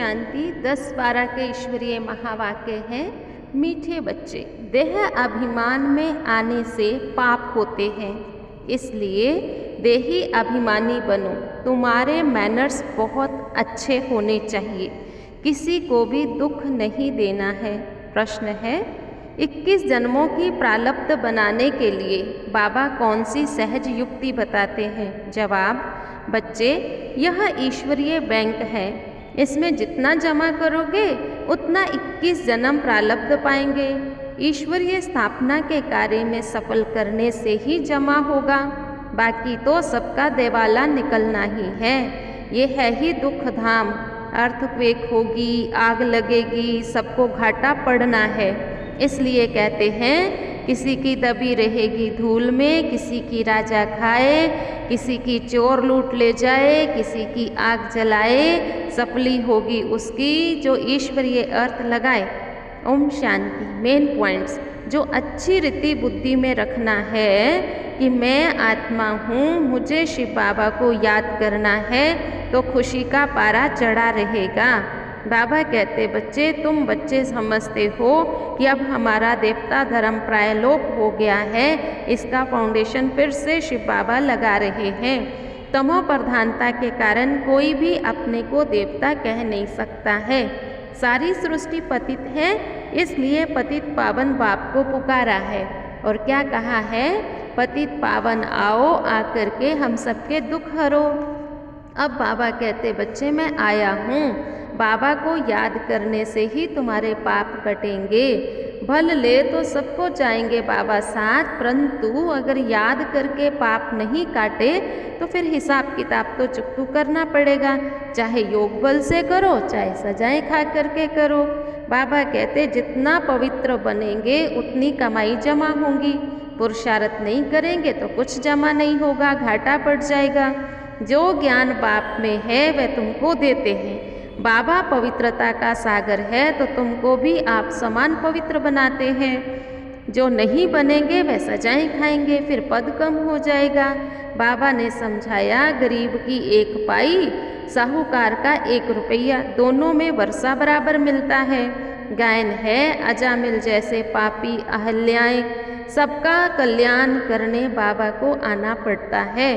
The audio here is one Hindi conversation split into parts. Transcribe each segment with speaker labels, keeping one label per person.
Speaker 1: शांति। 10-12 के ईश्वरीय महावाक्य हैं। मीठे बच्चे, देह अभिमान में आने से पाप होते हैं, इसलिए देही अभिमानी बनो। तुम्हारे मैनर्स बहुत अच्छे होने चाहिए, किसी को भी दुख नहीं देना है। प्रश्न है, 21 जन्मों की प्रारब्ध बनाने के लिए बाबा कौन सी सहज युक्ति बताते हैं? जवाब, बच्चे, यह ईश्वरीय बैंक है, इसमें जितना जमा करोगे उतना 21 जन्म प्रारब्ध पाएंगे। ईश्वरीय स्थापना के कार्य में सफल करने से ही जमा होगा, बाकी तो सबका देवाला निकलना ही है। ये है ही दुख धाम। अर्थक्वेक होगी, आग लगेगी, सबको घाटा पड़ना है। इसलिए कहते हैं, किसी की दबी रहेगी धूल में, किसी की राजा खाए, किसी की चोर लूट ले जाए, किसी की आग जलाए, सफली होगी उसकी जो ईश्वरीय अर्थ लगाए। ओम शांति। मेन पॉइंट्स जो अच्छी रीति बुद्धि में रखना है कि मैं आत्मा हूँ, मुझे शिव बाबा को याद करना है, तो खुशी का पारा चढ़ा रहेगा। बाबा कहते, बच्चे, तुम बच्चे समझते हो कि अब हमारा देवता धर्म प्राय लोप हो गया है, इसका फाउंडेशन फिर से शिव बाबा लगा रहे हैं। तमो प्रधानता के कारण कोई भी अपने को देवता कह नहीं सकता है। सारी सृष्टि पतित है, इसलिए पतित पावन बाप को पुकारा है। और क्या कहा है? पतित पावन आओ, आकर के हम सबके दुख हरो। अब बाबा कहते, बच्चे, मैं आया हूँ। बाबा को याद करने से ही तुम्हारे पाप कटेंगे। भल ले तो सबको चाहेंगे बाबा साथ, परंतु अगर याद करके पाप नहीं काटे तो फिर हिसाब किताब तो चुकतू करना पड़ेगा। चाहे योग बल से करो, चाहे सजाएं खा करके करो। बाबा कहते, जितना पवित्र बनेंगे उतनी कमाई जमा होगी। पुरुषार्थ नहीं करेंगे तो कुछ जमा नहीं होगा, घाटा पड़ जाएगा। जो ज्ञान बाप में है वह तुमको देते हैं। बाबा पवित्रता का सागर है, तो तुमको भी आप समान पवित्र बनाते हैं। जो नहीं बनेंगे वह सजाएं खाएंगे, फिर पद कम हो जाएगा। बाबा ने समझाया, गरीब की 1 पाई, साहूकार का 1 रुपया, दोनों में वर्षा बराबर मिलता है। गायन है, अजामिल जैसे पापी अहल्याएं, सबका कल्याण करने बाबा को आना पड़ता है।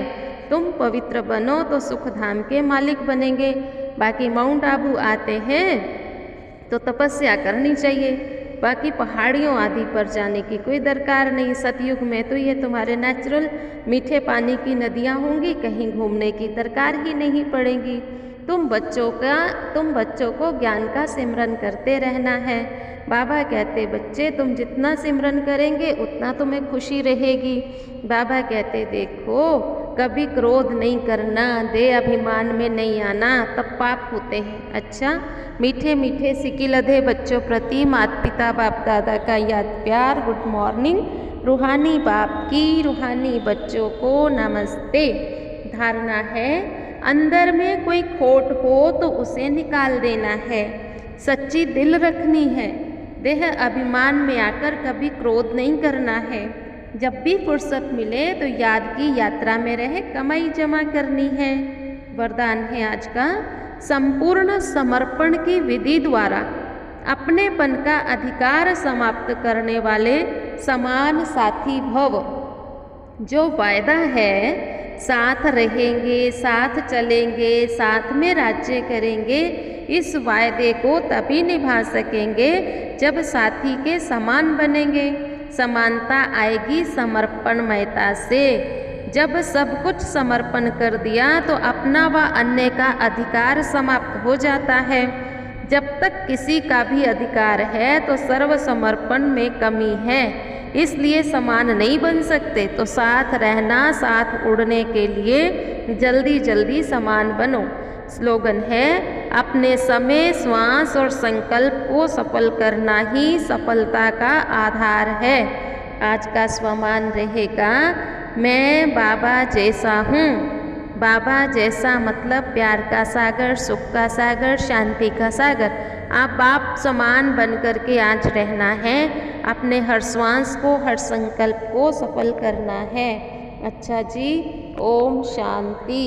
Speaker 1: तुम पवित्र बनो तो सुख धाम के मालिक बनेंगे। बाकी माउंट आबू आते हैं तो तपस्या करनी चाहिए, बाकी पहाड़ियों आदि पर जाने की कोई दरकार नहीं। सतयुग में तो ये तुम्हारे नेचुरल मीठे पानी की नदियाँ होंगी, कहीं घूमने की दरकार ही नहीं पड़ेगी। तुम बच्चों को ज्ञान का सिमरन करते रहना है। बाबा कहते, बच्चे, तुम जितना सिमरन करेंगे उतना तुम्हें खुशी रहेगी। बाबा कहते, देखो, कभी क्रोध नहीं करना, देह अभिमान में नहीं आना, तब पाप होते हैं। अच्छा, मीठे मीठे सिकिलधे बच्चों प्रति माता पिता बाप दादा का याद प्यार। Good morning. रूहानी बाप की रूहानी बच्चों को नमस्ते। धारणा है, अंदर में कोई खोट हो तो उसे निकाल देना है, सच्ची दिल रखनी है। देह अभिमान में आकर कभी क्रोध नहीं करना है। जब भी फुर्सत मिले तो याद की यात्रा में रहे कमाई जमा करनी है। वरदान है आज का, संपूर्ण समर्पण की विधि द्वारा अपनेपन का अधिकार समाप्त करने वाले समान साथी भव। जो वायदा है, साथ रहेंगे, साथ चलेंगे, साथ में राज्य करेंगे, इस वायदे को तभी निभा सकेंगे जब साथी के समान बनेंगे। समानता आएगी समर्पणमयता से। जब सब कुछ समर्पण कर दिया तो अपना व अन्य का अधिकार समाप्त हो जाता है। जब तक किसी का भी अधिकार है तो सर्व समर्पण में कमी है, इसलिए समान नहीं बन सकते। तो साथ रहना, साथ उड़ने के लिए जल्दी जल्दी समान बनो। स्लोगन है, अपने समय, श्वास और संकल्प को सफल करना ही सफलता का आधार है। आज का स्वमान रहेगा, मैं बाबा जैसा हूँ। बाबा जैसा मतलब प्यार का सागर, सुख का सागर, शांति का सागर। आप बाप समान बन कर के आज रहना है। अपने हर श्वास को, हर संकल्प को सफल करना है। अच्छा जी, ओम शांति।